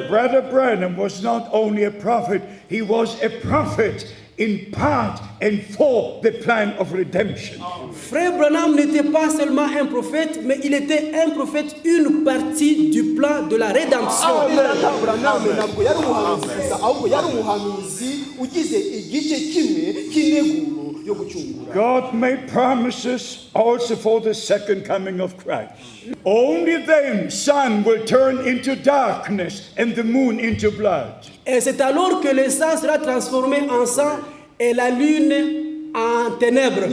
Brother Branham was not only a prophet, he was a prophet in part and for the plan of redemption. Frère Branham n'était pas seulement un prophète, mais il était un prophète, une partie du plan de la rédemption. God made promises also for the second coming of Christ. Only then sun will turn into darkness and the moon into blood. Et c'est alors que le sang sera transformé en sang et la lune en ténèbres.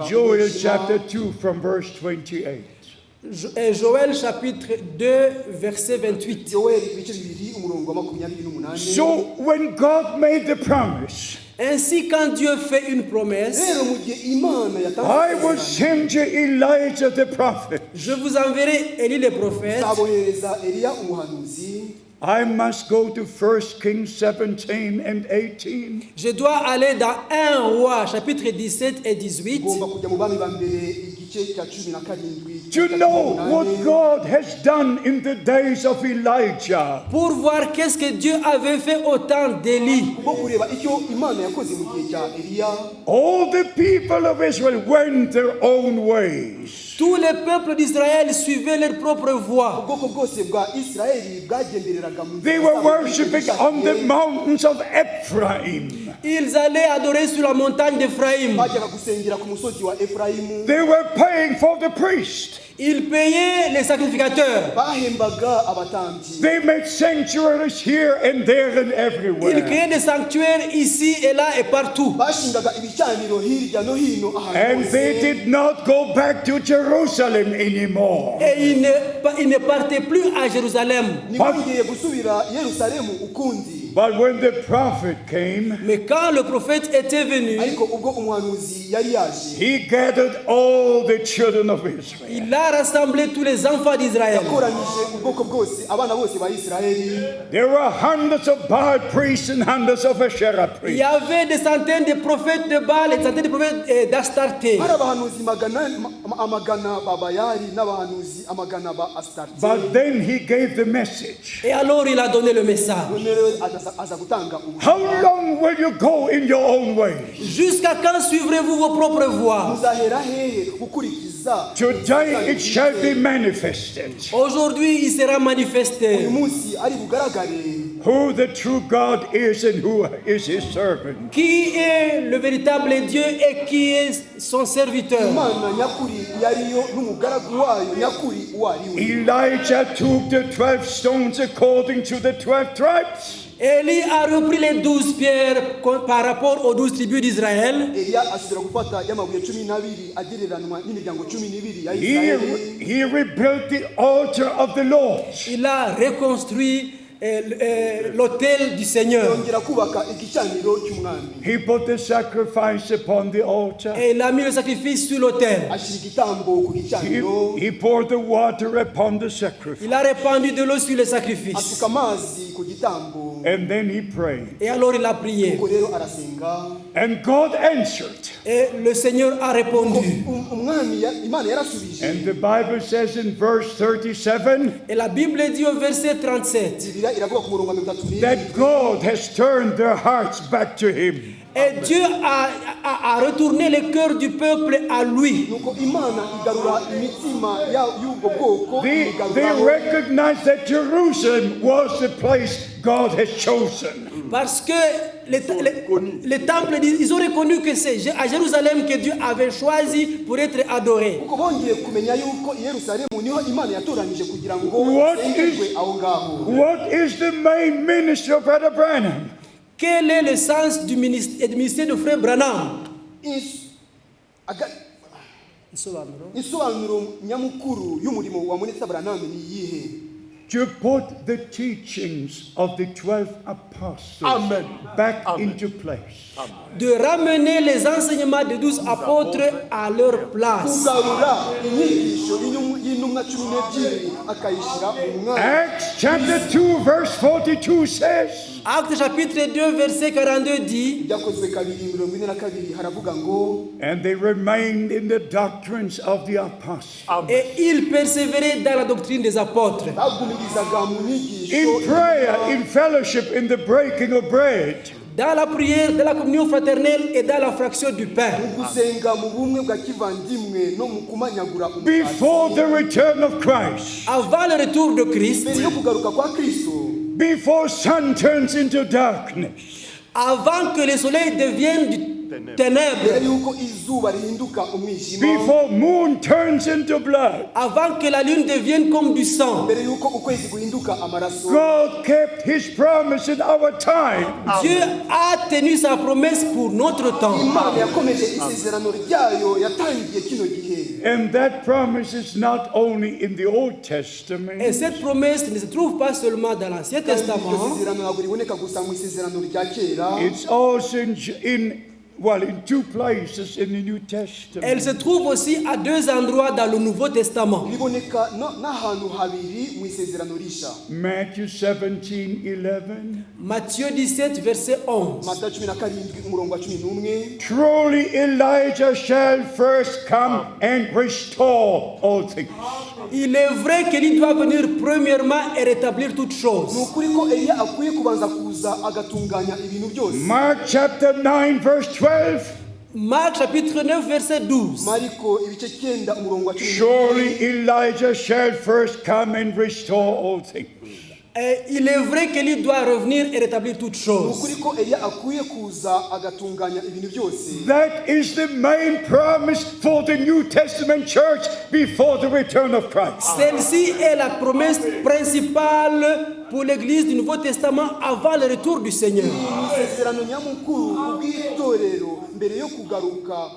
Joel chapter 2 from verse 28. Joël chapitre 2 verset 28. So when God made the promise, Ainsi, quand Dieu fait une promesse, I will send you Elijah the prophet. Je vous enverrai Élie le prophète. I must go to 1 Kings 17 and 18. Je dois aller dans 1 Roi chapitre 17 et 18. To know what God has done in the days of Elijah. Pour voir qu'est-ce que Dieu avait fait au temps d'Élie. All the people of Israel went their own ways. Tous les peuples d'Israël suivaient leur propre voie. They were worshiping on the mountains of Ephraim. Ils allaient adorer sur la montagne d'Éphraïm. They were paying for the priest. Ils payaient les sacrificateurs. They made sanctuaries here and there and Ils everywhere. créaient des sanctuaires ici et là et partout. And they did not go back to Jerusalem anymore. Et ils ne partaient plus à Jérusalem. But when the prophet came, Mais quand le prophète était venu, he gathered all the children of Israel. il a rassemblé tous les enfants d'Israël. There were hundreds of Baal priests and hundreds of Asherah Il y priests. avait des centaines de prophètes de Baal et des centaines de prophètes d'Astarté. But then he gave the message. Et alors il a donné le message. How long will you go in your own way? Jusqu'à quand suivrez-vous vos propres voies? Today it shall be manifested Aujourd'hui, il sera manifesté who the true God is and who is his servant. qui est le véritable Dieu et qui est son serviteur. Elijah took the 12 stones according to the 12 tribes. Élie a repris les 12 pierres par rapport aux 12 tribus d'Israël. He rebuilt the altar of the Lord. Il a reconstruit l'autel du Seigneur. He put the sacrifice upon the altar. Et il a mis le sacrifice sur l'autel. He poured the water upon the sacrifice. Il a répandu de l'eau sur le sacrifice. And then he prayed. Et alors il a prié. And God answered. Et le Seigneur a répondu. And the Bible says in verse 37 Et la Bible dit au verset 37 that God has turned their hearts back to him. et Dieu a retourné le cœur du peuple à lui. They recognized that Jerusalem was the place God has chosen. Parce que les temples, ils ont reconnu que c'est à Jérusalem que Dieu avait choisi pour être adoré. What is the main ministry of Brother Branham? Quel est le sens du ministère de Frère Branham? to put the teachings of the 12 apostles Amen. back Amen. into place. de ramener les enseignements des 12 apôtres à leur place. kugarura inyigisho y'intumwa cumi n'ebyiri akayishyira mu mwanya. Acts chapter 2 verse 42 says, Acte chapitre 2 verset 42 dit, Ibyakozwe kabiri 42 haravuga ngo and they remained in the doctrines of the apostles, et ils persévéraient dans la doctrine des apôtres, bagumirizaga mu nyigisho in prayer, in fellowship, in the breaking of bread, dans la prière, dans la communion fraternelle et dans la fraction du pain. mu gusenga mu bumwe bwa kivandimwe no mu kumanyagura before the return of Christ, Avant le retour de Christ, mbere yo kugaruka kwa Kristo, before sun turns into darkness, avant que le soleil devienne du mbere ténèbres, yuko izuba rihinduka umwijima, before moon turns into blood, avant que la lune devienne comme du sang, mbere yuko ukwezi guhinduka amaraso, God kept his promise in our time. Dieu a tenu sa promesse pour notre temps. Imana yakomeje isezerano ryayo yatangiye kino gihe. And that promise is not only in the Old Et Testament, cette promesse ne se trouve pas seulement dans l'Ancien Kandi iryo Testament, sezerano ntabwo riboneka gusa mu isezerano rya kera, it's also in two places in the New elle Testament. se trouve aussi à deux endroits dans le Nouveau Testament. riboneka n'ahantu habiri mu isezerano risha. Matthew 17:11. Matthieu 17, verset 11. Matayo 17 umurongo wa 11. Truly Elijah shall first come and restore all things. Il est vrai qu'il doit venir premièrement et rétablir toutes Ni choses. ukuri ko Eliya akwiye kubanza kuza agatunganya ibintu byose. Mark chapter 9 verse 12. Marc chapitre 9, verset 12. Mariko ibice 9 umurongo wa 11. Surely Elijah shall first come and restore all things. Et il est vrai qu'il doit revenir et rétablir toutes Ni choses. ukuri ko Eliya akwiye kuza agatunganya ibintu byose. That is the main promise for the New Testament church before the return of Christ. Celle-ci est la promesse principale pour l'Église du Nouveau Testament avant le retour du Seigneur. Isezerano nyamukuru kubw'itorero mbere yo kugaruka.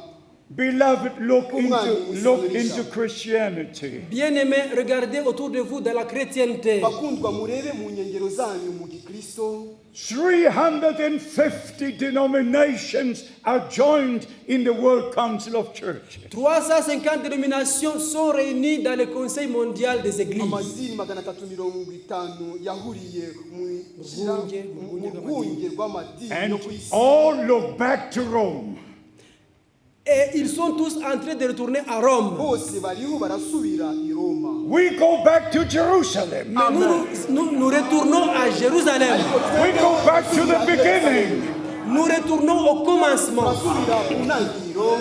Beloved, look into Christianity. Bien-aimés, regardez autour de vous dans la chrétienté. Bakundwa murebe mu nkengero zanyu mu gikristo. 350 denominations are joined in the World Council of Churches. 350 dénominations sont réunies dans le Conseil mondial des églises. Amadini 350 yahuriye mu rwunge rw'amadini And yo ku isi. all look back to Rome. Et ils sont tous en train de retourner à Rome. Bose bariho barasubira i Roma. We go back to Jerusalem. Mais nous retournons à Jérusalem. We go back to the beginning. Nous retournons au commencement. Basubira ku ntangiriro.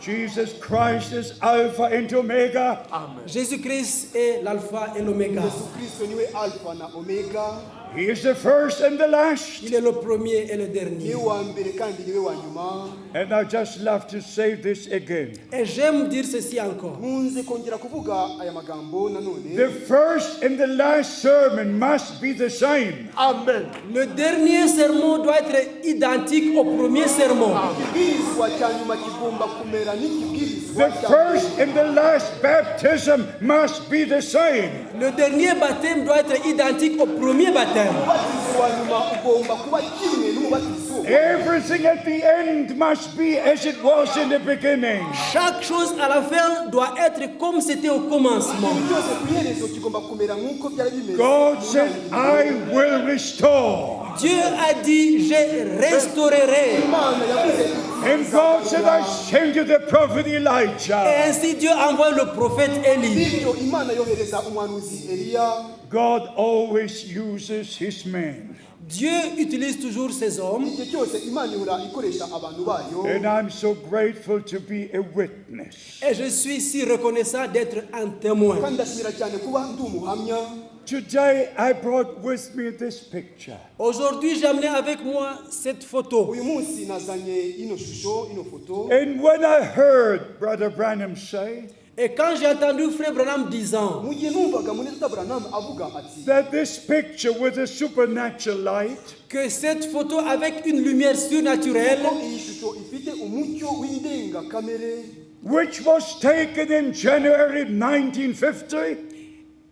Jesus Christ is Alpha and Omega. Jésus-Christ est l'alpha et l'oméga. Yesu Kristo niwe alfa na omega. He is the first and the last. Il est le premier et le dernier. Niwe wa mbere kandi niwe wa nyuma. And I just love to say this again. Et j'aime dire ceci encore. Nkunze kongera kuvuga aya magambo nanone. The first and the last sermon must be the same. Amen. Le dernier sermon doit être identique au premier sermon. Ikibwirizwa cya nyuma kigomba kumera n'ikibwirizwa The cya first mbere. and the last baptism must be the same. Le dernier baptême doit être identique au premier baptême. Umubatizo wa nyuma ugomba kuba kimwe n'umubatizo. Everything at the end must be as it was in the beginning. Chaque chose à la fin doit être comme c'était au commencement. Ibintu byose ku iherezo kigomba kumera nk'uko byari bimeze. God said, I will restore. Dieu a dit, je restaurerai. Imana yavuze iti, And God said, I send you the prophet Et Elijah. ainsi Dieu envoie le prophète Élie. bityo Imana yohereza umuhanuzi Eliya. God always uses his men. Dieu utilise toujours ses hommes. Igihe cyose Imana ihora ikoresha abantu bayo. And I'm so grateful to be a witness. Et je suis si reconnaissant d'être un témoin. Kandi ndashimira cyane kuba ndi umuhamya. Today I brought with me this picture. Aujourd'hui, j'ai amené avec moi cette photo. Uyu munsi nazanye ino shusho, ino foto. And when I heard Brother Branham say Et quand j'ai entendu Frère Branham disant Mu gihe numvaga muri Dr. Branham avuga ati that this picture with a supernatural light que cette photo avec une lumière surnaturelle ko iyi shusho ifite umucyo w'indengakamere which was taken in January 1950,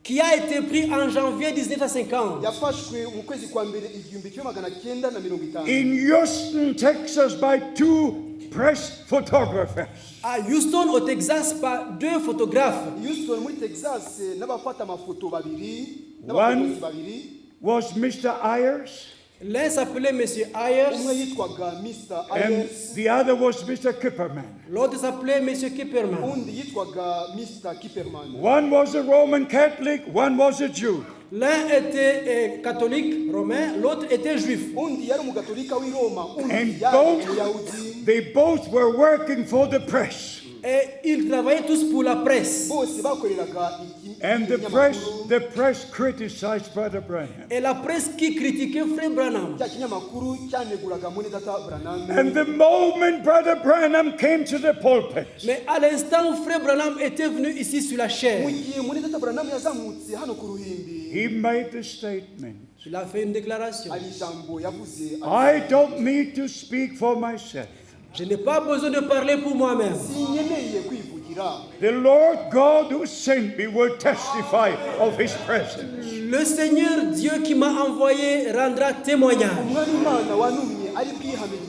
qui a été pris en janvier 1950 yafashwe mu kwezi kwa mbere 1950 in Houston, Texas by two press photographers. à Houston au Texas par 2 photographes. Houston muri Texas n'abafata amafoto babiri One n'abafotozi babiri. was Mr. Ayers, L'un s'appelait Monsieur Ayers, Umwe yitwaga Mr. and Ayers, the other was Mr. Kipperman. l'autre s'appelait Monsieur Kipperman. undi yitwaga Mr. Kipperman. One was a Roman Catholic, one was a Jew. L'un était catholique romain, l'autre était juif. Undi yari umugatolika w'i Roma, undi And yari both, umuyahudi. they both were working for the press. Et ils travaillaient tous pour la presse. Bose bakoreraga And the press criticized Brother Branham. Et la presse qui critiquait Frère Branham. cya kinyamakuru cyaneguraga muri data Branham. And the moment Brother Branham came to the pulpit, Mais à l'instant où Frère Branham était venu ici sur la Mu chaire, gihe muri data Branham yazamutse hano ku ruhimbi, he made the statement, il a fait une déclaration. hari ijambo yavuze ati, I don't need to speak for myself. Je n'ai pas besoin de parler pour moi-même. sinkeneye kwivugira. The Lord God who sent me will testify of his presence. Le Seigneur Dieu qui m'a envoyé rendra témoignage. Umwami Imana wanumye ari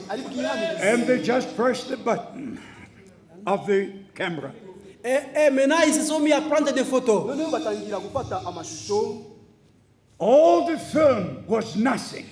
And bwihamirize. they just pressed the button of the camera. Et maintenant, ils se sont mis à prendre des photos. Noneho batangira gufata amashusho. All the film was nothing.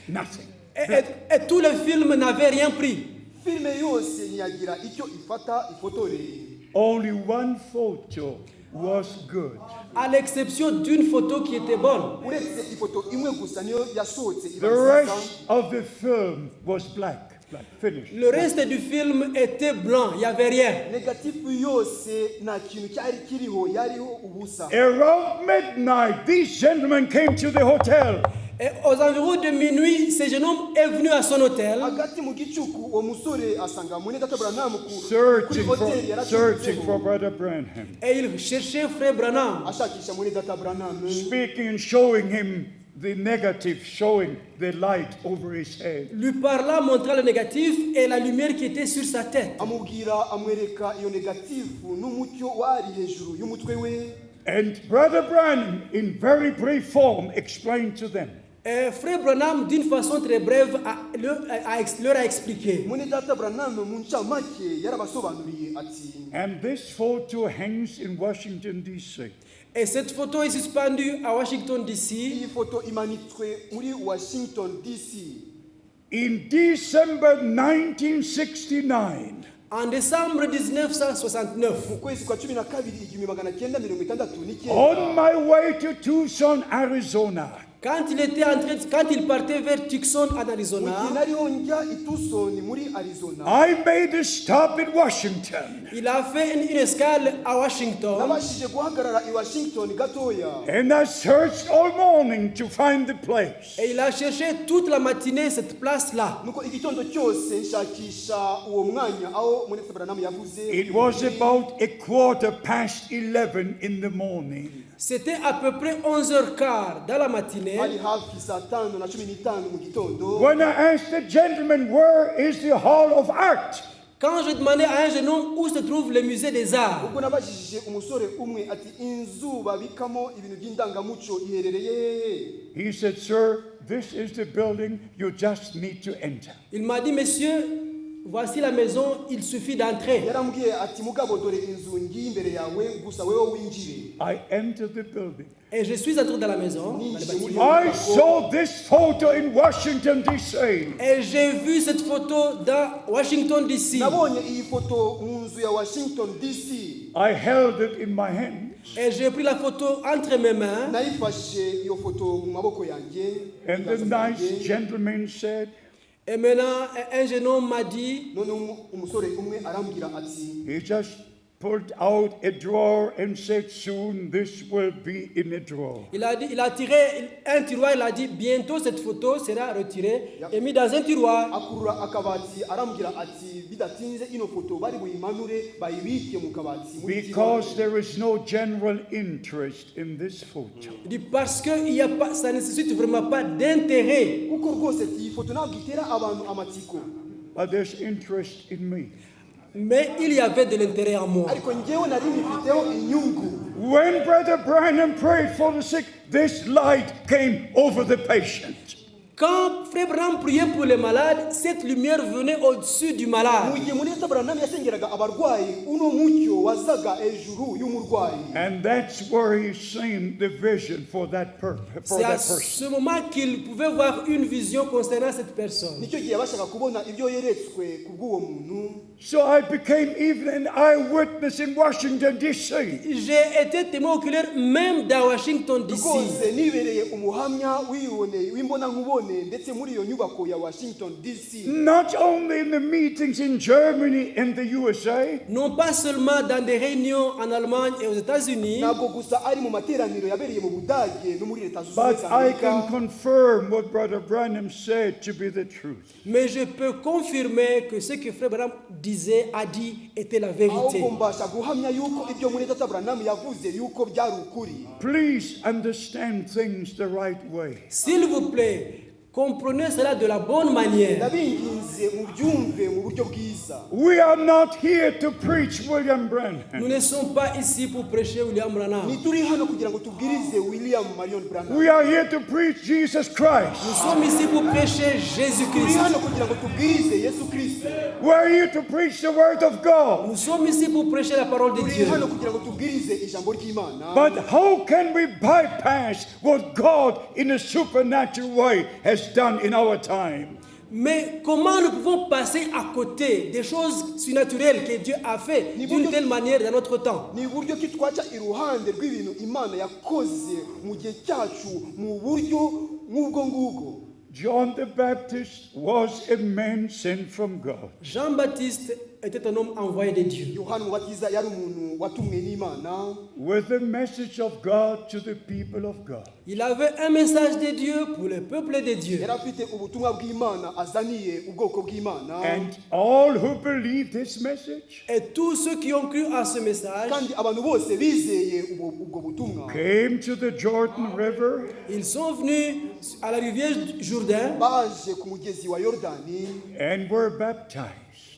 Et tout le film n'avait rien pris. Filme yose ntiyagira icyo ifata ifotoreye. Only one photo was good. À l'exception d'une photo qui était bonne. Uretse ifoto imwe gusa niyo yasohotse The ibanziza. rest of the film was black. Finished. Le reste du film était blanc, il n'y avait rien. Negatifu yose nta kintu cyari kiriho, yariho ubusa. Around midnight, these gentlemen came to the hotel. Et aux environs de minuit, ce jeune homme est venu à son hôtel. Hagati mu gicuku uwo musore asanga muri data Branham kuri Searching hoteli for yaracumbitseho, Brother Branham. Et il cherchait Frère Branham. ashakisha muri data Branham, Speaking and showing him the negative, showing the light over his head. Lui parlant, montrant le négatif et la lumière qui était sur sa tête. amubwira amwereka iyo negatifu n'umucyo wari hejuru y'umutwe we. And Brother Branham, in very brief form, explained to them. Et Frère Branham, d'une façon très brève, leur a expliqué. Muri data Branham mu ncamake yarabasobanuriye ati, And this photo hangs in Washington, D.C. Et cette photo est suspendue à Washington, D.C. iyi foto imanitswe muri Washington DC. In December 1969, En décembre 1969. Mu kwezi kwa 12 1969, on my way to Tucson, Arizona, Quand il partait vers Tucson, en Arizona, mu gihe nariho njya i Tucson muri Arizona, I made a stop in Washington. il a fait une escale à Washington. nabashije guhagarara i Washington gatoya, And I searched all morning to find the place. Et il a cherché toute la matinée cette place-là. nuko igitondo cyose nshakisha uwo mwanya aho muri Branham yavuze. It was about 11:15 in the morning. C'était à peu près 11h15 dans la matinée. Hari hafi saa 5:15 mu gitondo. When I asked the gentleman, where is the Hall of Art? Quand je demandais à un jeune homme où se trouve le musée des arts, ubwo nabajije umusore umwe ati inzu babikamo ibintu by'indangamuco iherereye hehe? He said, sir, this is the building, you just need to enter. il m'a dit, monsieur, voici la maison, il suffit d'entrer. yarambwiye ati mugabo dore inzu ngiye imbere yawe gusa wewe winjire. I entered the building. Et je suis entré dans la maison, dans le Ninjiye muri bâtiment, iyo I saw this photo in Washington, D.C. et j'ai vu cette photo dans Washington, D.C. nabonye iyi foto mu nzu ya Washington DC. I held it in my hands. Et j'ai pris la photo entre mes mains. nayifashe iyo foto mu maboko yanjye. And the nice gentleman said, Et maintenant, un jeune homme m'a dit, none umusore umwe arambwira ati, he just pulled out a drawer and said, soon this will be in a drawer. il a tiré un tiroir, il a dit, bientôt cette photo sera retirée et mise dans un tiroir. akurura akabati arambwira ati bidatinze ino foto bari buyimanure bayibike mu kabati muri Because there is no general interest in this photo. Il dit, parce que ça ne nécessite vraiment pas d'intérêt. kuko rwose iyi foto ntabwo itera abantu amatsiko, But there's interest in me. Mais il y avait de l'intérêt en moi. ariko njyewe nari mbifiteho inyungu. When Brother Branham prayed for the sick, this light came over the patient. Quand Frère Branham priait pour les malades, cette lumière venait au-dessus du malade. Mu gihe muri Branham yasengeraga abarwayi, uno mucyo wazaga hejuru y'umurwayi. And that's where he seen the vision for that purpose, for C'est à that person. ce moment qu'il pouvait voir une vision concernant cette personne. Nicyo gihe yabashaga kubona ibyo yeretswe ku bw'uwo muntu. So I became even an eyewitness in Washington, D.C. J'ai été témoin oculaire même dans Washington DC. Rwose nibereye umuhamya w'imbonankubone ndetse muri iyo nyubako ya Washington DC. Not only in the meetings in Germany and the USA, Non pas seulement dans des réunions en Allemagne et aux États-Unis, Ntabwo gusa ari mu materaniro yabereye mu Budage no muri Leta Zunze Ubumwe but za I can Amerika. confirm what Brother Branham said to be the truth. mais je peux confirmer que ce que Frère Branham disait, a dit, était la vérité. Ahubwo mbasha guhamya yuko ibyo muri Data Branham yavuze yuko byari ukuri. Please understand things the right way. S'il vous plaît, comprenez cela de la bonne manière. Ndabinginze mubyumve mu buryo bwiza. We are not here to preach William Nous Branham. ne sommes pas ici pour prêcher William Branham. Ntituri hano kugira ngo tubwirize William Marion Branham. We are here to preach Jesus Christ. Nous sommes ici pour prêcher Turi Jésus-Christ. hano kugira ngo tubwirize Yesu Kristo. We are here to preach the Word of God. Nous sommes ici pour prêcher la parole de Turi Dieu. hano kugira ngo tubwirize ijambo ry'Imana. But how can we bypass what God in a supernatural way has done in our time? Mais comment nous pouvons passer à côté des choses surnaturelles que Dieu a fait d'une telle manière dans notre temps? Ni buryo ki twaca iruhande rw'ibintu Imana yakoze mu gihe cyacu mu buryo nk'ubwo ngubwo. John the Baptist was a man sent from God. Jean-Baptiste était un homme envoyé de Dieu. Yohana Umubatiza yari umuntu watumwe n'Imana. With the message of God to the people of God. Il avait un message de Dieu pour le peuple de Dieu. Yari afite ubutumwa bw'Imana azaniye ubwoko bw'Imana. And all who believed his message Et tous ceux qui ont cru à ce message, Kandi abantu bose bizeye ubwo butumwa. came to the Jordan River ils sont venus à la rivière Jourdain Baje ku mugezi wa Yorodani and were baptized.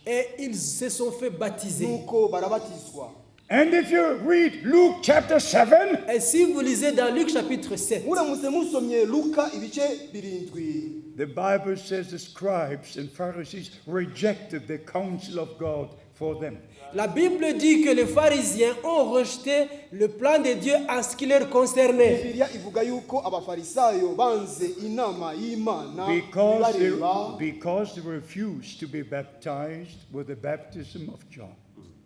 et ils se sont fait baptiser. nuko barabatizwa. And if you read Luke chapter 7, Et si vous lisez dans Luc chapitre 7, Muramutse musomye Luka ibice 7. the Bible says the scribes and Pharisees rejected the counsel of God for them. la Bible dit que les pharisiens ont rejeté le plan de Dieu en ce qui leur concernait. Bibiliya ivuga yuko abafarisayo banze inama y'Imana ibareba Because they refused to be baptized with the baptism of John.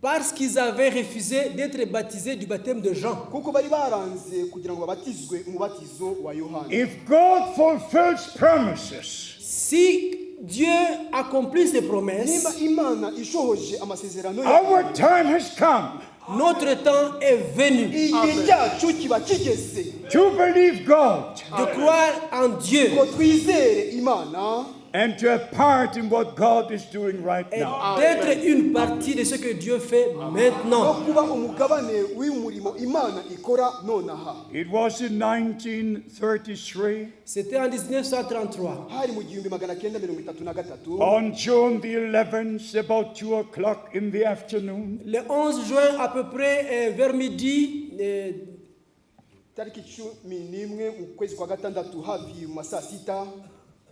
Parce qu'ils avaient refusé d'être baptisés du baptême de Jean. kuko bari baranze kugira ngo babatizwe umubatizo wa Yohana. If God fulfills promises, Si Dieu accomplit ses promesses, Nimba Imana ishohoje amasezerano our yayo, time has come notre temps est venu igihe cyacu kiba kigeze to believe God de croire en Dieu ngo twizere Imana and to have part in what God is doing right et now. d'être une partie de ce que Dieu fait no maintenant. kuba umugabane w'umurimo Imana ikora nonaha. It was in 1933, C'était en 1933. Hari mu 1933 on June the 11th, about 2 o'clock in the afternoon, Le 11 juin, à peu près vers midi, tariki 11 mu kwezi kwa gatandatu hafi mu saa sita,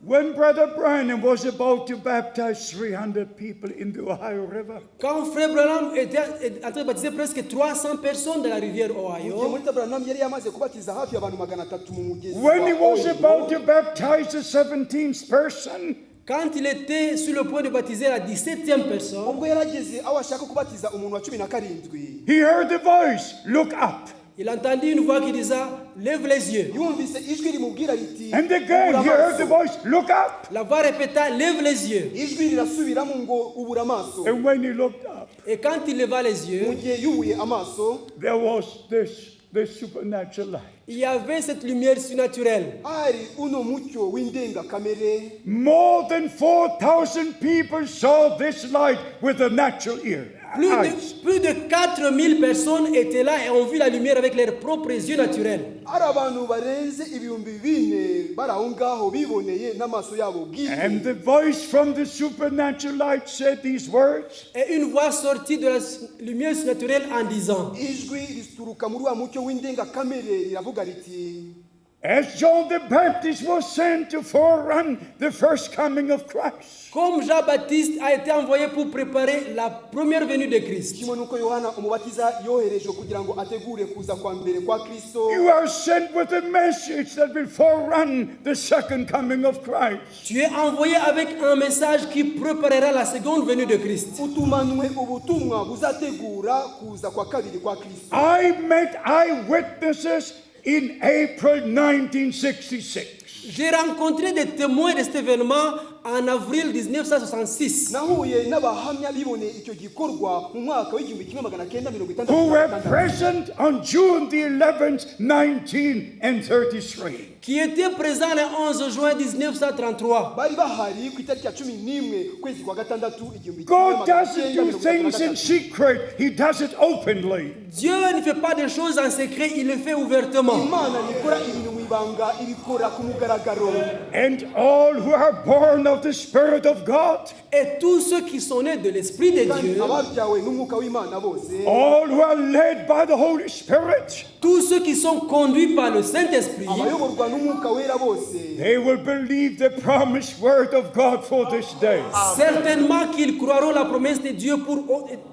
when Brother Branham was about to baptize 300 people in the Ohio River, quand Frère Branham était en train de baptiser presque 300 personnes dans la rivière igihe Ohio, muri Branham yari yamaze kubatiza hafi abantu 300 mu mugezi when he wa was Ohio. about to baptize the 17th person, quand il était sur le point de baptiser la 17e personne, ubwo yarageze aho ashaka kubatiza umuntu wa 17, he heard the voice, "Look up." il entendit une voix qui disait lève les yeux. yumvise ijwi rimubwira riti And again he heard the voice, "Look up." La voix répéta lève les yeux. ijwi rirasubiramo ngo ubura amaso. And when he looked up, Et quand il leva les Mu yeux, gihe yubuye amaso there was this supernatural light. il y avait cette lumière surnaturelle. hari uno mucyo w'indengakamere. More than 4,000 people saw this light with a natural ear. eyes. Plus de 4000 personnes étaient là et ont vu la lumière avec leurs propres yeux naturels. hari abantu barenze ibihumbi bine bari aho ngaho biboneye n'amaso yabo bwite. And the voice from the supernatural light said these words. Et une voix sortit de la lumière surnaturelle en disant, ijwi rituruka muri wa mucyo w'indengakamere riravuga riti, As John the Baptist was sent to forerun the first coming of Christ, comme Jean-Baptiste a été envoyé pour préparer la première venue de Christ, kimwe nuko yohana umubatiza yoherejwe kugira ngo ategure kuza kwa mbere kwa kristo, you are sent with a message that will forerun the second coming of Christ. tu es envoyé avec un message qui préparera la seconde venue de Christ. utumanwe ubutumwa buzategura kuza kwa kabiri kwa kristo. I met eyewitnesses in April 1966. J'ai rencontré des témoins de cet événement en avril 1966 nahuye n'abahamya biboneye icyo gikorwa mu mwaka w'igihumbi kimwe magana kenda mirongo itandatu Who na were gatandatu. present on June the 11th, 1933. qui étaient présents le 11 juin 1933. bari bahari ku itariki ya 11 ukwezi kwa gatandatu igihumbi kimwe God magana doesn't kenda do mirongo itandatu na things in gatatu. secret, He does it openly. Dieu ne fait pas des choses en secret, il le fait ouvertement. imana nikora ibintu mu ibanga ibikora ku mugaragaro. And all who are born of the Spirit of God, Et tous ceux qui sont nés de l'Esprit de kandi Dieu, ababyawe n'umwuka w'imana bose, all who are led by the Holy Spirit, tous ceux qui sont conduits par le Saint-Esprit, abayoborwa n'umwuka wera bose, they will believe the promised word of God for this day. certainement qu'ils croiront la promesse de Dieu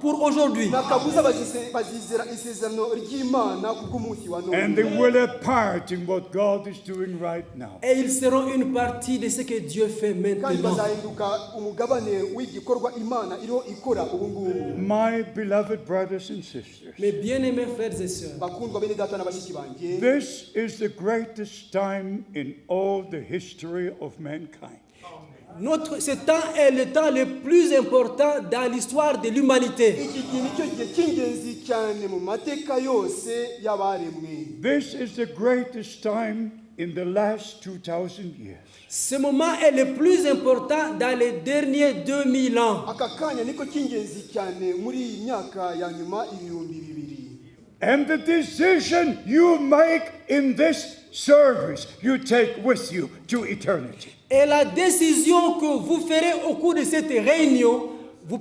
pour aujourd'hui. nta kabuza bazizera isezerano ry'imana kubw'umunsi wa And none, they will have part in what God is doing right now. Et ils seront une partie de ce que Dieu fait kandi maintenant. bazahinduka umugabane w'igikorwa imana iriho ikora ubu ngubu. My beloved brothers and sisters, Mes bien-aimés frères et sœurs, bakundwa bene data na bashiki banjye, this is the greatest time in all the history of mankind. ce temps est le temps le plus important dans l'histoire de l'humanité. iki gihe nicyo gihe cy'ingenzi cyane mu mateka yose y'abaremwe. This is the greatest time in the last 2000 years. Ce moment est le plus important dans les derniers 2000 ans. aka kanya niko cy'ingenzi cyane muri iyi myaka ya nyuma ibihumbi bibiri. And the decision you make in this service, you take with you to eternity. Et la décision que vous ferez au cours de cette réunion, vous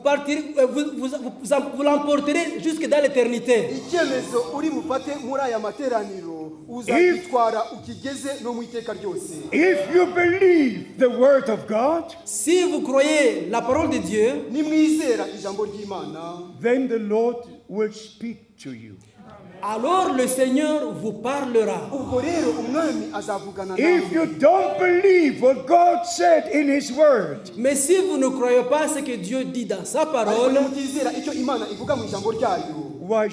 l'emporterez jusque dans l'éternité. icyemezo uri bufate muri aya materaniro uzagitwara ukigeze no mu iteka ryose. If you believe the word of God, Si vous croyez la parole de Dieu, nimwizera ijambo ry'imana, then the Lord will speak to you. alors le Seigneur vous parlera. ubwo rero umwami azavugana If you nawe. don't believe what God said in His word, Mais si vous ne croyez pas ce que Dieu dit dans sa ariko parole, nimutizera icyo imana ivuga mu ijambo ryayo, why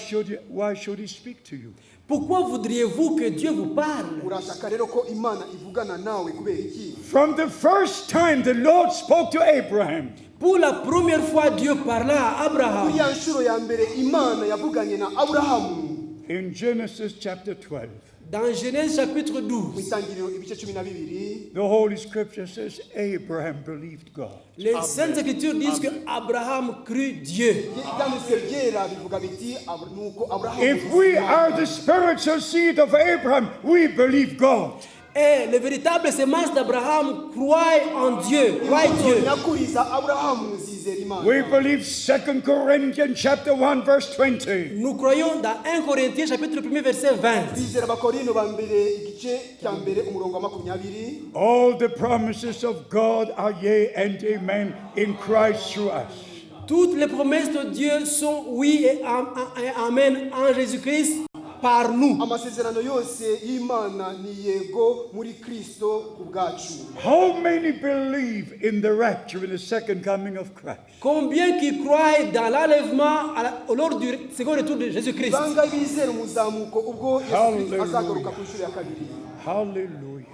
should He speak to you? pourquoi voudriez-vous que Dieu vous parle? urashaka rero ko imana ivugana nawe kubera iki? From the first time the Lord spoke to Abraham, Pour la première fois, Dieu parla à Abraham. kuri ya nshuro ya mbere imana yavuganye na aburahamu in Genesis chapter 12, Dans Genèse chapitre mu 12, itangiriro ibice 12, the Holy Scripture says Abraham believed God. les Saintes Écritures disent que Abraham crut Dieu. ibyanditswe byera bivuga biti nuko aburahamu If we are the spiritual seed of Abraham, we believe God. Et les véritables semences d'Abraham croient en Dieu, croient Dieu. nyakuriza aburahamu zizera imana. We believe 2 Corinthians chapter 1 verse 20. Nous croyons dans 1 Corinthiens chapitre 1 verset 20. bizera abakorino ba mbere igice cya mbere umurongo wa 20. All the promises of God are yea and amen in Christ through us. Toutes les promesses de Dieu sont oui et amen en Jésus-Christ par nous. amasezerano yose y'imana ni yego muri kristo ku bwacu. How many believe in the rapture in the second coming of Christ? Combien qui croient dans l'enlèvement lors du second retour de Jésus-Christ? banga bizera umuzamuko ubwo yesu Hallelujah. azagaruka ku nshuro ya kabiri. Hallelujah.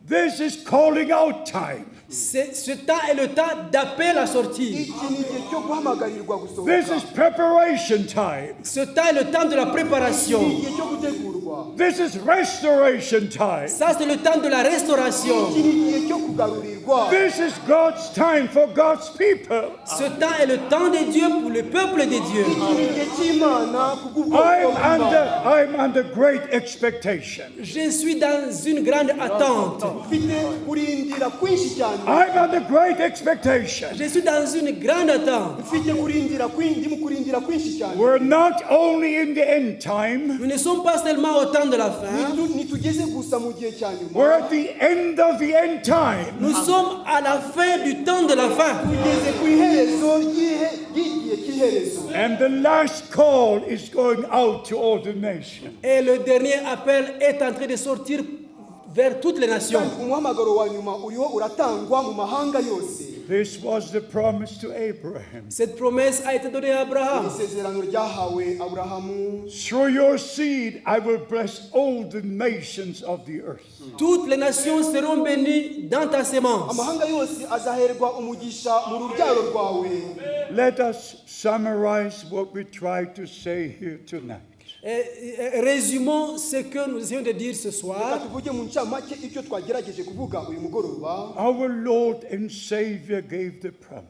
This is calling out time. Ce temps est le temps d'appel à sortir. iki ni igihe cyo guhamagarirwa This gusohoka is preparation time. Ce temps est le temps de la préparation. ni igihe cyo gutegurwa This is restoration time. Ça, c'est le temps de la restauration. iki ni igihe cyo kugarurirwa This is God's time for God's people. Ce temps est le temps de Dieu pour le peuple de Dieu. iki ni igihe cy'imana kubw'ubwoko bw'imana I'm under great expectation. Je suis dans une grande attente. mfite kurindira kwinshi cyane I'm under great expectation. Je suis dans une grande attente. mfite kurindira ndi mu kurindira kwinshi cyane We're not only in the end time, Nous ne sommes pas seulement au temps de la fin, ntitugeze gusa mu gihe cya nyuma we're at the end of the end time. nous sommes à la fin du temps de la fin. tugeze ku iherezo ry'igihe cy'iherezo And the last call is going out to all the nations. Et le dernier appel est en train de sortir vers toutes les nations. umuhamagaro wa nyuma uriho uratangwa mu mahanga yose This was the promise to Abraham. Cette promesse a été donnée à Abraham. isezerano ryahawe aburahamu Through your seed, I will bless all the nations of the earth. Toutes les nations seront bénies dans ta sémence. amahanga yose azaherwa umugisha mu rubyaro rwawe Let us summarize what we tried to say here tonight. Résumons ce que nous essayons de dire ce reka soir. tuvuge mu ncamake icyo twagerageje kuvuga uyu mugoroba Our Lord and Savior gave the promise.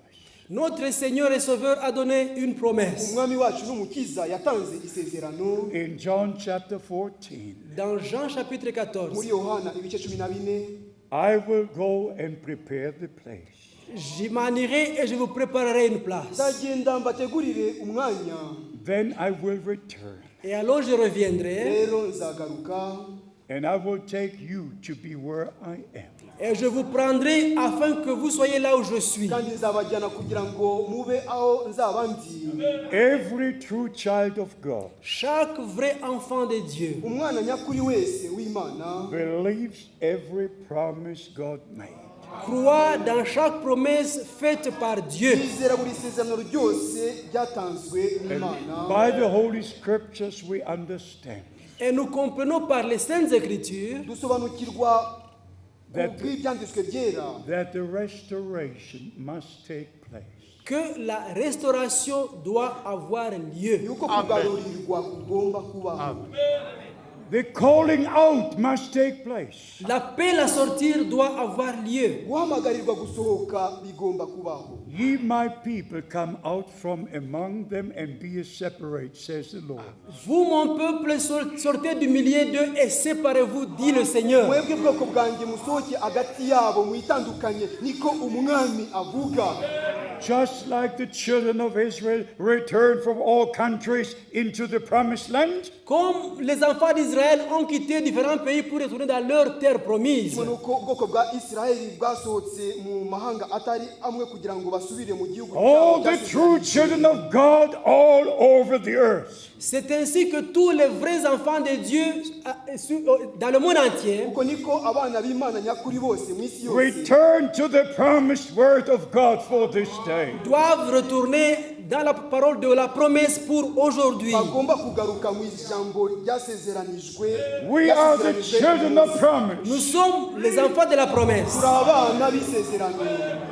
Notre Seigneur et Sauveur a donné une promesse. umwami wacu n'umukiza yatanze isezerano In John chapter 14, Dans Jean chapitre 14, muri yohana ibice 14 I will go and prepare the place. je m'en irai et je vous préparerai une place. nzagenda mbategurire umwanya Then I will return, Et alors je reviendrai rero nzagaruka and I will take you to be where I am. et je vous prendrai afin que vous soyez là où je suis. kandi nzabajyana kugira ngo mube aho nzaba ndi Every true child of God Chaque vrai enfant de Dieu umwana nyakuri wese w'imana believes every promise God made. croit dans chaque promesse faite par Dieu. yizera buri sezerano ryose ryatanzwe n'imana By the Holy Scriptures, we understand Et nous comprenons par les Saintes Écritures dusobanukirwa That- bw'ibyanditswe byera that the restoration must take place. que la restauration doit avoir lieu. yuko kugarurirwa kugomba kubaho The calling out must take place. L'appel à sortir doit avoir lieu. guhamagarirwa gusohoka bigomba kubaho Ye, my people, come out from among them and be ye separate, says the Lord. Vous, mon peuple, sortez du milieu d'eux et séparez-vous, dit le Seigneur. mwebwe bwoko bwanjye musohoke hagati yabo mwitandukanye niko umwami avuga Just like the children of Israel returned from all countries into the promised land, Comme les enfants d'Israël ont quitté différents pays pour retourner dans leur terre promise. kimwe n'uko ubwoko bwa isirayeli bwasohotse mu mahanga atari amwe kugira ngo basubire mu gihugu all cyabo the cyasezeranyijwe. true children of God all over the earth C'est ainsi que tous les vrais enfants de Dieu dans le monde entier uko niko abana b'imana nyakuri bose mu isi yose return to the promised word of God for this day. doivent retourner dans la parole de la promesse pour aujourd'hui. bagomba kugaruka mu ijambo ryasezeranijwe We are the children of Nous promise. sommes les enfants de la promesse. turi abana b'isezerano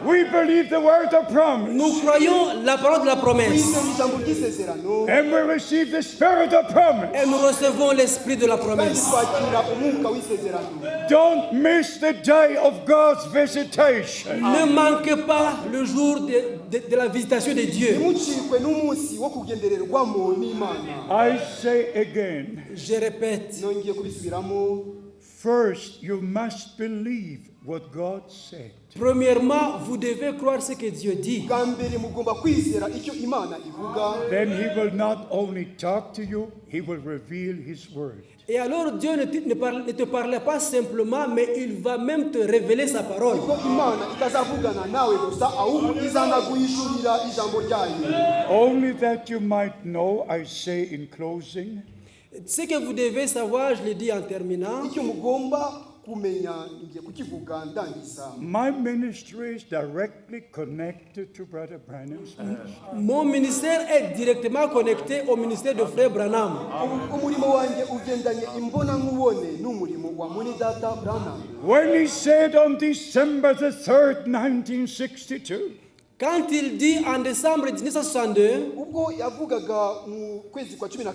We believe the word of promise. Nous croyons la parole de la promesse. twizera ijambo ry'isezerano And we receive the spirit of promise. Et nous recevons l'esprit de la kandi promesse. twakira umwuka w'isezerano Don't miss the day of God's visitation. Ne manquez pas le jour de la visitation de Dieu. ntimucikwe n'umunsi wo kugendererwamo n'imana I say again, Je répète, nongeye kubisubiramo first you must believe what God said. premièrement, vous devez croire ce que Dieu dit. bwa mbere mugomba kwizera icyo imana ivuga Then he will not only talk to you, he will reveal his word. Et alors Dieu ne te parle pas simplement, mais il va même te révéler sa parole. ko imana itazavugana nawe gusa ahubwo izanaguhishurira ijambo ryayo Only that you might know, I say in closing, Ce que vous devez savoir, je le dis en terminant, icyo mugomba kumenya ngiye kukivuga ndangiza. My ministry is directly connected to Brother Branham's ministry. Mon ministère est directement connecté au ministère de Frère Branham. Umurimo wanjye ugendanye imbona nkubone n'umurimo wa mwene data Branham. When he said on December the 3rd, 1962, Quand il dit en décembre 1962, ubwo yavugaga mu kwezi kwa 12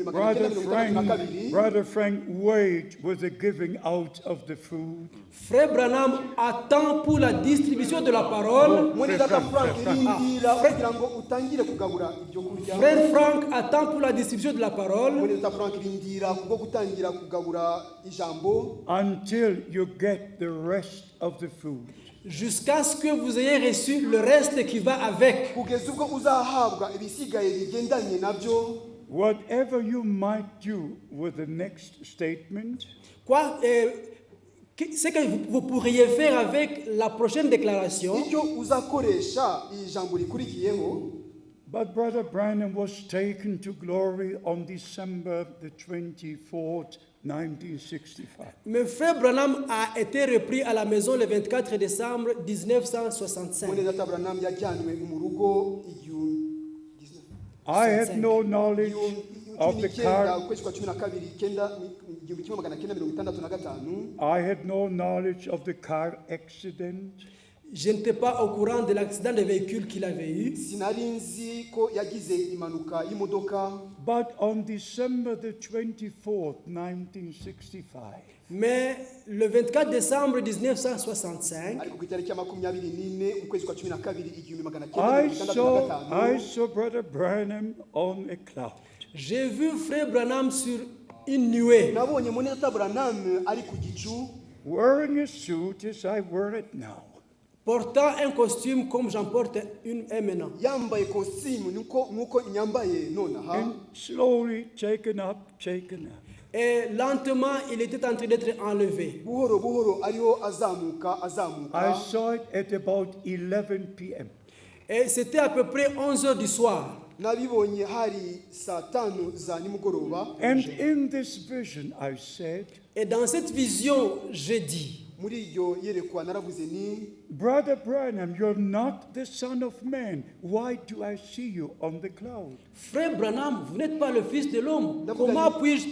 1982, Brother Frank Wade was the giving out of the food. Frère Branham attend pour la distribution de la parole. mwene data Frank rindira kugira ngo utangire kugabura ibyo kurya. Frère Frank attend pour la distribution de la parole mwene data Frank rindira kubwo gutangira kugabura ijambo Until you get the rest of the food. jusqu'à ce que vous ayez reçu le reste qui va avec. kugeza ubwo uzahabwa ibisigaye bigendanye nabyo. Whatever you might do with the next statement, Quoi, ce que vous pourriez faire avec la prochaine déclaration. icyo uzakoresha ijambo rikurikiyeho. but Brother Branham was taken to glory on December the 24th, 1965. Mais Frère Branham a été repris à la maison le 24 décembre 1965. mwene data Branham yajyanwe mu rugo I had no knowledge of the car. ukwezi kwa 12 I had no knowledge of the car accident. Je n'étais pas au courant de l'accident de véhicule qu'il avait eu. sinari nzi ko yagize impanuka y'imodoka. But on December the 24th, 1965, Mais le 24 décembre 1965, ariko ku itariki ya 24 ukwezi kwa 12 I saw Brother Branham on a cloud. j'ai vu Frère Branham sur une nuée, nabonye mwene data Branham ari ku gicu Wearing a suit as I wear it now. portant un costume comme j'en porte une maintenant. yambaye kositimu nk'uko nyambaye nonaha. And slowly taken up. Et lentement, il était en train d'être enlevé. buhoro buhoro ariho azamuka. I saw it at about 11 p.m. Et c'était à peu près 11 heures du soir. nabibonye hari saa 5 za nimugoroba. And in this vision I said, Et dans cette vision, j'ai dit, muri iryo yerekwa naravuze ni Brother Branham, you're not the Son of Man. Why do I see you on the cloud? Frère Branham, vous n'êtes pas le Fils de l'homme. Comment puis-je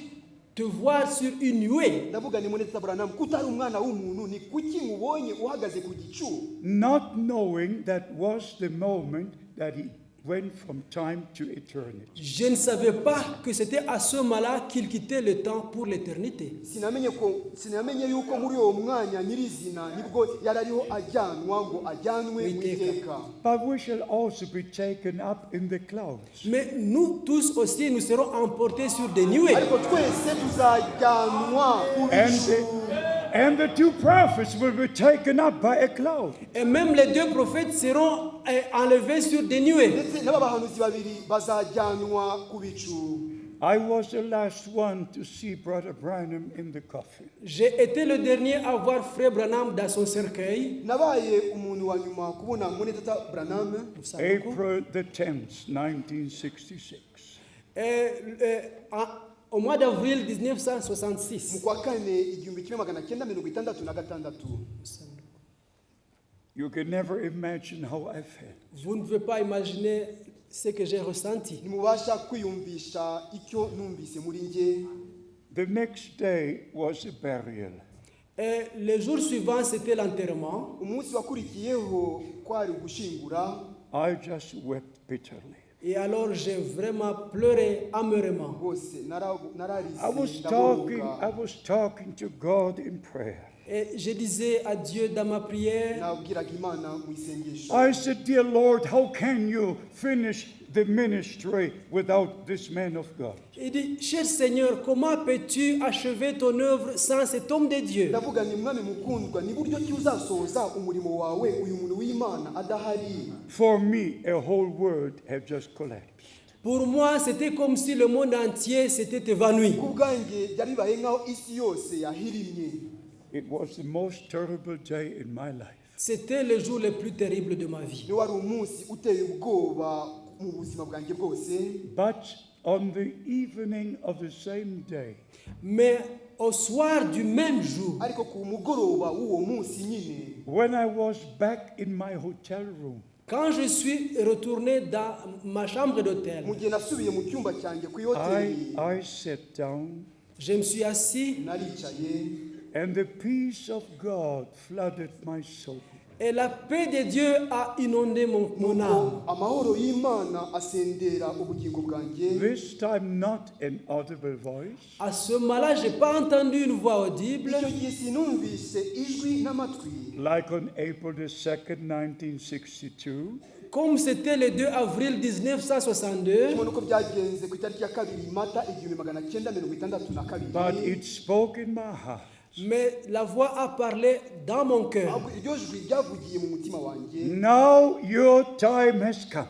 te voir sur une nuée? ndavuga ni mwene data Branham kutari umwana w'umuntu ni kuki mubonye uhagaze ku gicu. Not knowing that was the moment that he went from time to eternity. Je ne savais pas que c'était à ce moment-là qu'il quittait le temps pour l'éternité. sinamenye yuko muri uwo mwanya nyirizina nibwo yari ariho ajyanwa ngo ajyanwe mu iteka. But we shall also be taken up in the clouds. Mais nous tous aussi, nous serons emportés sur des nuées. ariko twese tuzajyanwa ku bicu. And the two prophets will be taken up by a cloud. Et même les deux prophètes seront enlevés sur des nuées. ndetse n'aba bahanuzi babiri bazajyanwa ku bicu. I was the last one to see Brother Branham in the coffin. J'ai été le dernier à voir Frère Branham dans son cercueil. nabaye umuntu wa nyuma kubona mwene data Branham. April the 10th, 1966. Au mois d'avril mu 1966. kwa kane 1966. You can never imagine how I felt. Vous ne pouvez pas imaginer ce que j'ai ressenti. nimubasha kwiyumvisha icyo numvise muri nge. The next day was a burial. Et le jour suivant, c'était l'enterrement. umunsi wakurikiyeho kwari ugushingura. I just wept bitterly. Et alors, j'ai vraiment pleuré amèrement. rwose nararize I was talking to God in prayer. Et je disais à Dieu dans ma prière, nabwiraga imana mu isengesho. I said, Dear Lord, how can you finish the ministry without this man of God? il dit, cher Seigneur, comment peux-tu achever ton œuvre sans cet homme de Dieu? ndavuga ni mwami mukundwa ni buryo ki uzasohoza umurimo wawe uyu muntu w'imana adahari. For me, a whole world had just collapsed. Pour moi, c'était comme si le monde entier s'était évanoui. ku bwanjye byari bibaye nk'aho isi yose yahirimye. It was the most terrible day in my life. C'était le jour le plus terrible de ma vie. ni wari umunsi uteye ubwoba mu buzima bwanjye bwose. But on the evening of the same day, Mais au soir du même jour, ariko ku mugoroba w'uwo munsi nyine when I was back in my hotel room, quand je suis retourné dans ma chambre d'hôtel, mu gihe nasubiye mu cyumba cyanjye ku I ihoteli sat down, je me suis assis naricaye and the peace of God flooded my soul. et la paix de Dieu a inondé mon âme. nuko amahoro y'imana asendera ubugingo bwanjye. This time, not an audible voice, À ce moment-là, je n'ai pas entendu une voix audible. icyo gihe sinumvise ijwi n'amatwi like on April the 2nd, 1962. Comme c'était le 2 avril 1962, kimwe nuko byagenze ku itariki ya 2 Mata 1962, But it spoke in my heart. mais la voix a parlé dans mon cœur. ahubwo iryo jwi ryavugiye mu mutima wanjye. Now your time has come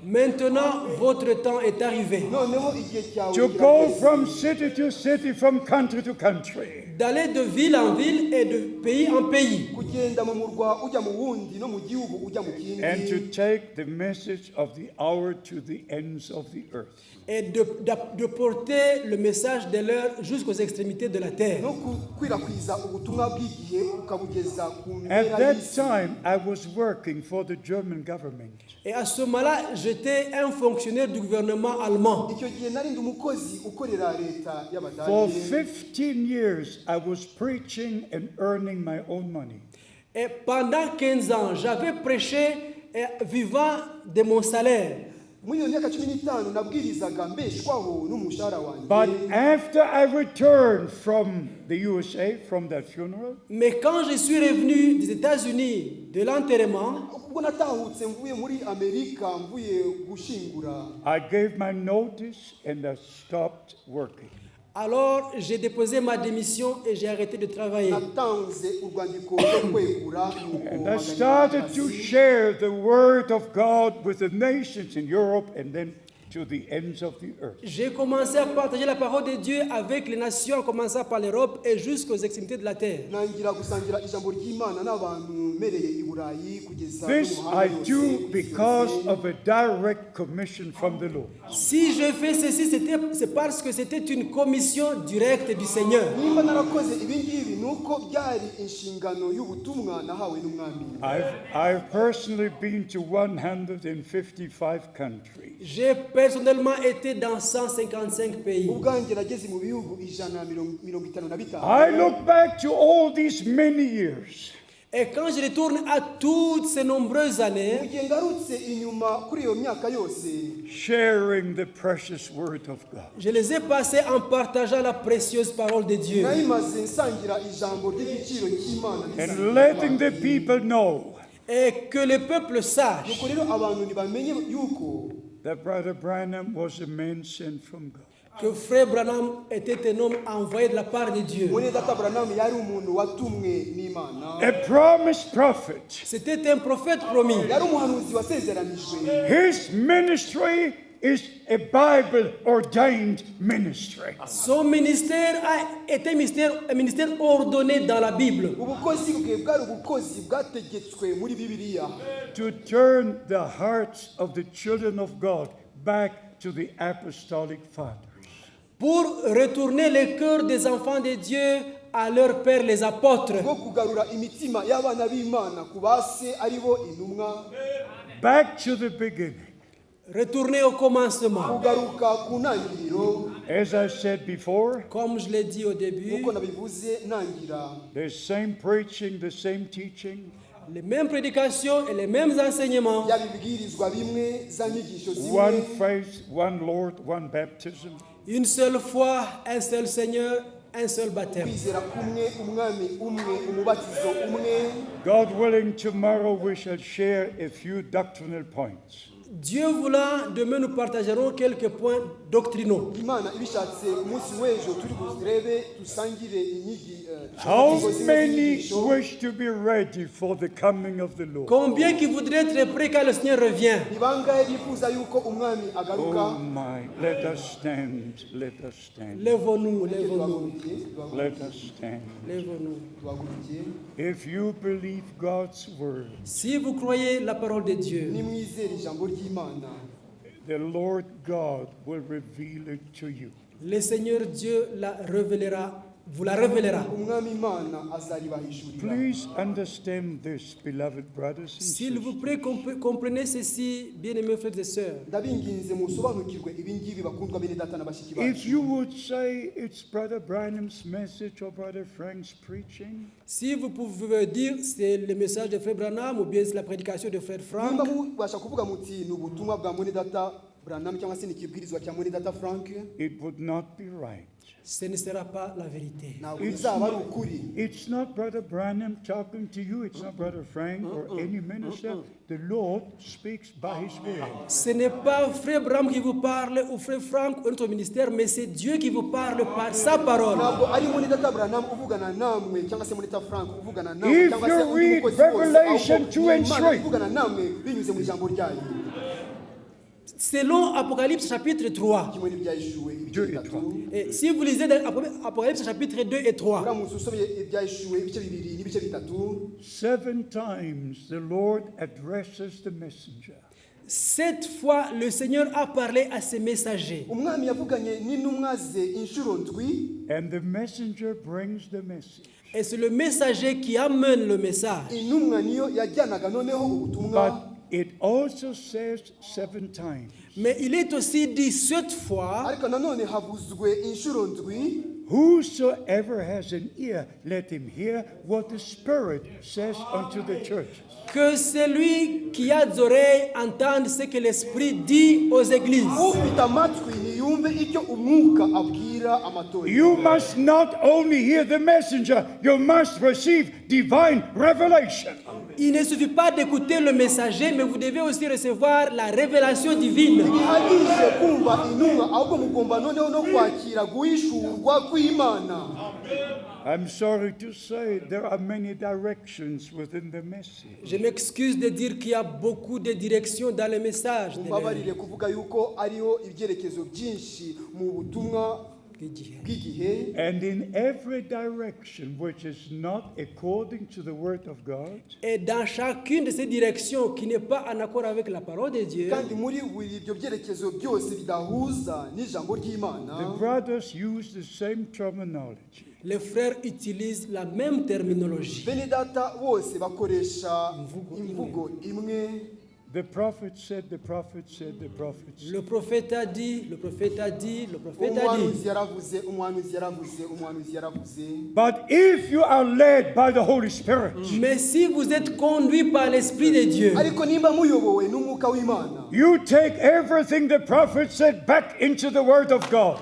Maintenant, votre temps est arrivé noneho igihe cyawe to go from city to city, from country to country. d'aller de ville en ville et de pays en pays kugenda mu murwa ujya mu wundi no mu gihugu ujya mu And to kindi, take the message of the hour to the ends of the earth. et de porter le message de l'heure jusqu'aux extrémités de la terre. no gukwirakwiza ubutumwa bw'igihe ukabugeza ku At mpera that y'isi. time, I was working for the German government. Et à ce moment-là, j'étais un fonctionnaire du gouvernement allemand. icyo gihe nari ndi umukozi ukorera leta For y'Abadage. 15 years, I was preaching and earning my own money. Et pendant 15 ans, j'avais prêché vivant de mon salaire. muri iyo myaka 15 nabwirizaga mbeshwaho n'umushahara But wanjye. after I returned from the USA, from that funeral, Mais quand je suis revenu des États-Unis de l'enterrement, ubwo natahutse mvuye muri Amerika mvuye gushingura, I gave my notice and I stopped working. alors j'ai déposé ma démission et j'ai arrêté de travailler. natanze urwandiko rwo kwegura nuko And I mpagarika started to akazi. share the word of God with the nations in Europe and then to the ends of the earth. J'ai commencé à partager la parole de Dieu avec les nations, en commençant par l'Europe et jusqu'aux extrémités de la terre. nangira gusangira ijambo ry'Imana n'abantu mereye i Burayi kugeza no This mu I mahanga yose, do isi because yose. of a direct commission from the Lord. Si je fais ceci, c'est parce que c'était une commission directe du Seigneur. nimba narakoze ibi ngibi nuko byari inshingano y'ubutumwa nahawe n'umwami. I've personally been to 155 countries. J'ai personnellement été dans 155 pays. ubwanjye nageze mu bihugu 155. I look back to all these many years. Et quand je retourne à toutes ces nombreuses mu années, gihe ngarutse inyuma kuri iyo myaka yose, Sharing the precious word of God. je les ai passées en partageant la précieuse parole de Dieu. nayimaze nsangira ijambo ry'igiciro cy'Imana And letting the people know Et que le peuple sache nuko rero abantu ntibamenye yuko that Brother Branham was a man sent from God. que Frère Branham était un homme envoyé de la part de Dieu. mwene data Branham yari umuntu watumwe n'Imana, A promised prophet. C'était un prophète promis. yari umuhanuzi wasezeranijwe. His ministry is a Bible ordained ministry. Son ministère a été un ministère ordonné dans la Bible ubukozi bwe bwari ubukozi bwategetswe muri Bibiliya, To turn the hearts of the children of God back to the apostolic fathers. pour retourner les cœurs des enfants de Dieu à leur père les apôtres. bwo kugarura imitima y'abana b'Imana ku base ari bo intumwa, Back to the beginning. Retourner au commencement. kugaruka ku ntangiriro. As I said before, Comme je l'ai dit au début, nk'uko nabivuze ntangira, the same preaching, the same teaching, les mêmes prédications et les mêmes enseignements. yaba ibibwirizwa bimwe, za nyigisho one zimwe, faith, one Lord, one baptism. Une seule foi, un seul Seigneur, un seul baptême. kwizera kumwe, umwami umwe, umubatizo umwe. God willing, tomorrow we shall share a few doctrinal points. Dieu voulant, demain nous partagerons quelques points doctrinaux. Imana ibishatse umunsi w'ejo turi burebe dusangire How inyigisho zimwe many z'inyigisho. wish to be ready for the coming of the Lord? Combien qui voudraient être prêts quand le Seigneur revient? Ni bangahe bifuza yuko umwami Oh agaruka? my, let us stand, let us stand, Lèvons-nous, lèvons-nous, let us stand. lèvons-nous. duhagurukiye. If you believe God's word, Si vous croyez la parole de Dieu, nimwizere ijambo ry'Imana, the Lord God will reveal it to you. Le Seigneur Dieu vous la révélera. umwami imana azaribahishurira. Please understand this, beloved brothers and S'il vous sisters. plaît, comprenez ceci, bien-aimés frères et sœurs. ndabinginze musobanukirwe ibi ngibi bakundwa bene data na bashiki bacu. If you would say it's Brother Branham's message or Brother Frank's preaching, Si vous pouvez dire c'est le message de Frère Branham ou bien c'est la prédication de Frère Frank, nimba mubasha kuvuga muti ni ubutumwa bwa mwene data Branham cyangwa se ni ikibwirizwa cya mwene data Frank, it would not be right. ce ne sera pas la vérité. ntabwo bizaba ari ukuri. It's not Brother Branham talking to you. It's not Brother Frank or any minister. The Lord speaks by His word. Ce n'est pas Frère Branham qui vous parle ou Frère Frank ou notre ministère, mais c'est Dieu qui vous parle par sa parole. ntabwo ari mwene data Branham uvugana namwe cyangwa se mwene data Frank uvugana If namwe cyangwa se you undi read mukozi wose, Revelation ahubwo 2 and ni Imana 3. ivugana namwe binyuze mu ijambo ryayo. Selon Apocalypse chapitre 3, kimwe n'ibyahishuwe ibice 2 et bitatu. 3. et si vous lisez dans Apocalypse chapitre 2 et 3, uramutse usomye ibyahishuwe ibice bibiri n'ibice bitatu, 7 times the Lord addresses the messenger. 7 fois le Seigneur a parlé à ses messagers. umwami yavuganye n'intumwa ze inshuro ndwi, And the messenger brings the message. Et c'est le messager qui amène le message. intumwa niyo yajyanaga noneho ubutumwa. But it also says 7 times. Mais il est aussi dit 7 fois, ariko nanone havuzwe inshuro ndwi, Whosoever has an ear, let him hear what the Spirit says unto the churches. que celui qui a des oreilles entende ce que l'Esprit dit aux églises. ufite amatwi niyumve icyo umwuka abwira amatorero. You must not only hear the messenger, you must receive divine revelation. Il ne suffit pas d'écouter le messager, mais vous devez aussi recevoir la révélation divine. ntibihagije kumva intumwa, ahubwo mugomba noneho no kwakira guhishurwa kw'Imana. I'm sorry to say there are many directions within the message. Je m'excuse de dire qu'il y a beaucoup de directions dans le message. mumbabarire kuvuga yuko ariho ibyerekezo byinshi mu butumwa bw'igihe, And in every direction which is not according to the word of God, Et dans chacune de ces directions qui n'est pas en accord avec la parole de Dieu, kandi muri buri ibyo byerekezo byose bidahuza n'ijambo the ry'Imana, brothers use the same terminology. les frères utilisent la même terminologie. bene data bose bakoresha imvugo imwe. The prophet said, the prophet said, the prophet said. Le prophète a dit, le prophète a dit, le prophète a dit. umuhanuzi yaravuze, umuhanuzi yaravuze, umuhanuzi yaravuze. But if you are led by the Holy Spirit, Mais si vous êtes conduit par l'Esprit de Dieu, ariko nimba muyobowe n'umwuka w'Imana, you take everything the prophet said back into the word of God.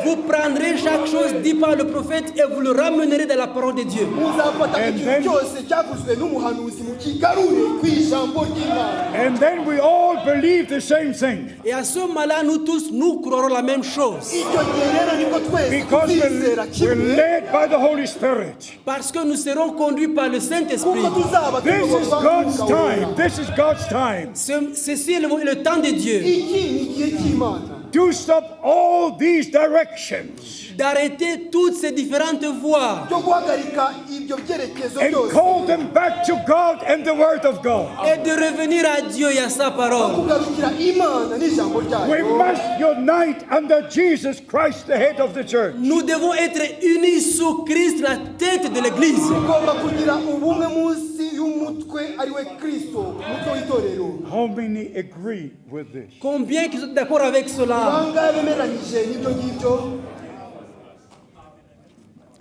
vous prendrez chaque chose dit par le prophète et vous le ramènerez dans la parole de Dieu. muzafata And ikintu then- cyose cyavuzwe n'umuhanuzi mukigarure ku ijambo ry'Imana. And then we all believe the same thing. Et à ce moment-là, nous tous, nous croirons la même chose. icyo gihe rero nibwo twese Because tuzizera we're kimwe, led by the Holy Spirit. Parce que nous serons conduits par le Saint-Esprit. kuko tuzaba This is tuyoborwa God's n'umwuka time. wera. This is God's time. Ceci est le temps de Dieu. iki ni igihe cy'Imana, To stop all these directions D'arrêter toutes ces différentes voies cyo guhagarika ibyo byerekezo and byose, call them back to God and the word of God. et de revenir à Dieu et à sa parole. kugarukira Imana n'ijambo We ryayo. must unite under Jesus Christ, the head of the church. Nous devons être unis sous Christ, la tête de l'Église. tugomba kugira ubumwe munsi y'umutwe ari we Kristo, umutwe w'itorero. How many agree with this? Combien qui sont d'accord avec cela? bangahe bemeranyije n'ibyo ngibyo?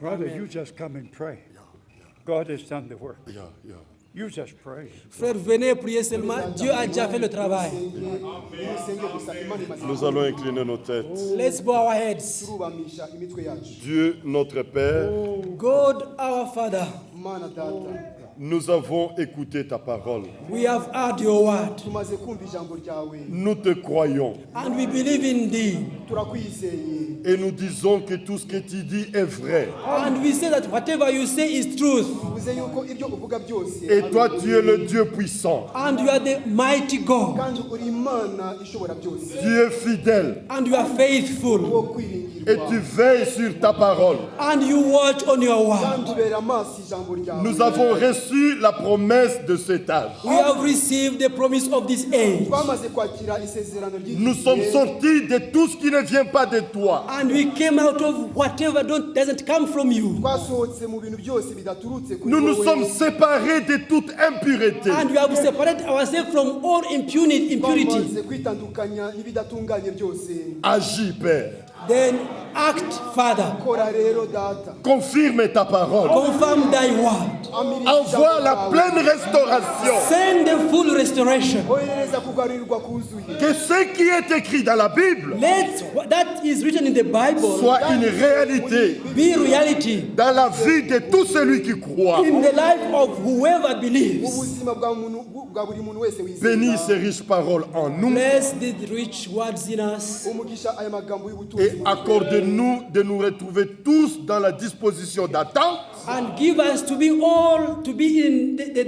Brother, you just come and pray. God has done the work. You just pray. Frère, venez prier seulement. Dieu a déjà fait le travail. Musenge gusa, Imana imaze Nous allons incliner nos têtes. Let's bow our heads. turubamisha imitwe yacu. Dieu, notre Père, God, our Father, Mana data, nous avons écouté ta parole. we have heard your word tumaze kumva ijambo ryawe, Nous te croyons and we believe in thee. turakwizeye, et nous disons que tout ce que tu dis est vrai. And we say that whatever you say is truth. uvuze yuko ibyo uvuga byose Et ari toi, ukuri. tu es le Dieu puissant. And you are the mighty God. kandi uri Imana ishobora byose, Tu es fidèle. And you are faithful. wo kwiringira. gusobanukirwa et tu veilles sur ta parole. and you watch on your word. kandi ubera amaso ijambo ryawe. Nous avons reçu la promesse de cet âge. We have received the promise of this age, twamaze kwakira isezerano Nous sommes ry'igihe sortis de tout ce qui ne vient pas de toi. and we came out of whatever doesn't come from you, twasohotse mu bintu byose bidaturutse kuri Nous nous wowe. sommes séparés de toute impureté. and we have separated ourselves from all impurity. twamaze kwitandukanya n'ibidatunganye byose. Agis, Père. Then act, Father. kora rero data. Confirme ta parole. Confirm thy word. Amiriza Envoie ijambo la ryawe. pleine restauration. Send the full restoration. ohereza kugarurirwa kuzuye. Que ce qui est écrit dans la Bible Let what that is written in the Bible soit une réalité be reality dans la vie de tout celui qui croit. in the life of whoever mu believes. buzima bwa buri muntu wese Bénis ces wizera. riches paroles en nous Bless the rich words in us umugisha aya magambo y'ubutunzi et accorde-nous de nous retrouver tous dans la disposition d'attente and give us to be in the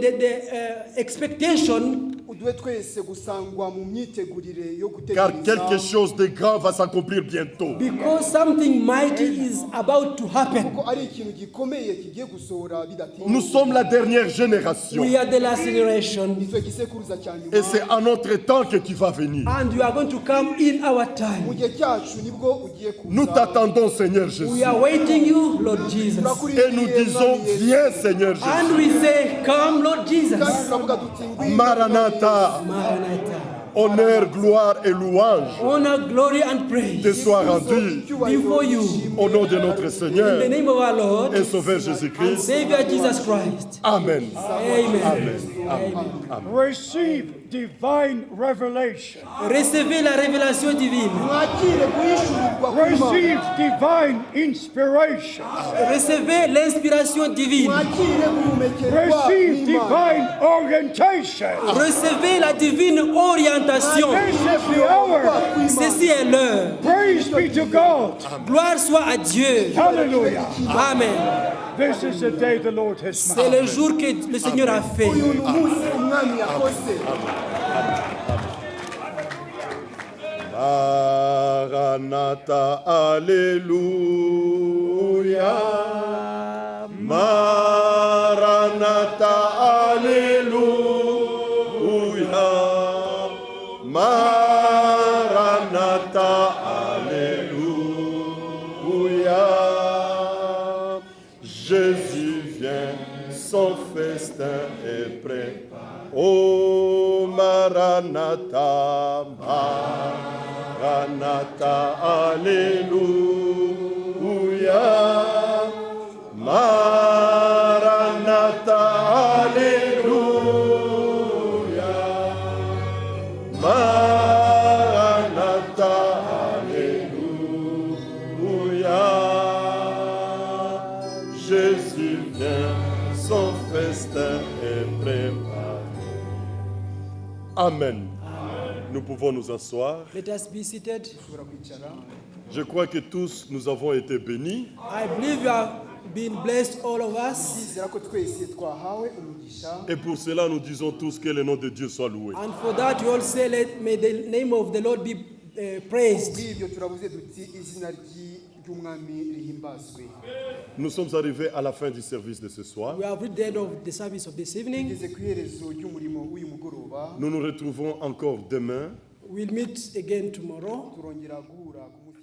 expectation, uduhe twese gusangwa mu myitegurire yo car quelque gutegereza chose de grand va s'accomplir bientôt. because something mighty is about to happen. ko ari ikintu gikomeye kigiye gusohora bidatinze. Nous sommes la dernière génération We are the last generation nicyo gisekuruza cya nyuma. et c'est à notre temps que tu vas venir. and you are going to come in our mu time. gihe cyacu nibwo ugiye Nous kuza. t'attendons, Seigneur Jésus. We are waiting you, Lord Jesus. Et nous disons, viens, Seigneur Jésus. And we say, come, Lord Jesus. kandi turavuga duti ngwino Maranatha, Maranatha. honneur, gloire et louange Honor, glory, and te praise soient rendus before you. au nom de notre In the Seigneur name of our Lord et Sauveur and Jésus-Christ. Savior Jesus Christ. Amen. Amen. Receive divine revelation. Recevez la révélation divine. mwakire guhishurirwa kw'Imana. Receive divine inspiration. Recevez l'inspiration divine. mwakire guhumekerwa Receive n'Imana. divine orientation. Recevez la divine orientation. This is the hour. Ceci est l'heure. Praise be to God. Gloire soit à Dieu. Hallelujah. Amen. This is the day the Lord has C'est made. le jour que le Seigneur a fait. uyu ni umunsi umwami yakoze. Maranatha, Alléluia. Maranatha, Alléluia. Maranatha, Alléluia. Jésus vient, son festin est prêt. Oh Maranatha, Maranatha, Alléluia. Maranatha, Alléluia. Maranatha, Alléluia. Jésus vient, son festin est préparé. Amen. Nous pouvons nous asseoir. Let us be seated. Je crois que tous nous avons été bénis. I believe you have been blessed, all of us. ndizera ko twese twahawe umugisha. Et pour cela, nous disons tous que le nom de Dieu soit loué. And for that, you all say, may the name of the Lord be praised. bw'ibyo turavuze duti izina ry'umwami rihimbazwe. Nous sommes arrivés à la fin du service de ce soir. We have reached the end of the service of this evening. tugeze ku iherezo ry'umurimo w'uyu mugoroba. Nous nous retrouvons encore demain We'll meet again tomorrow. turongera guhura ku munsi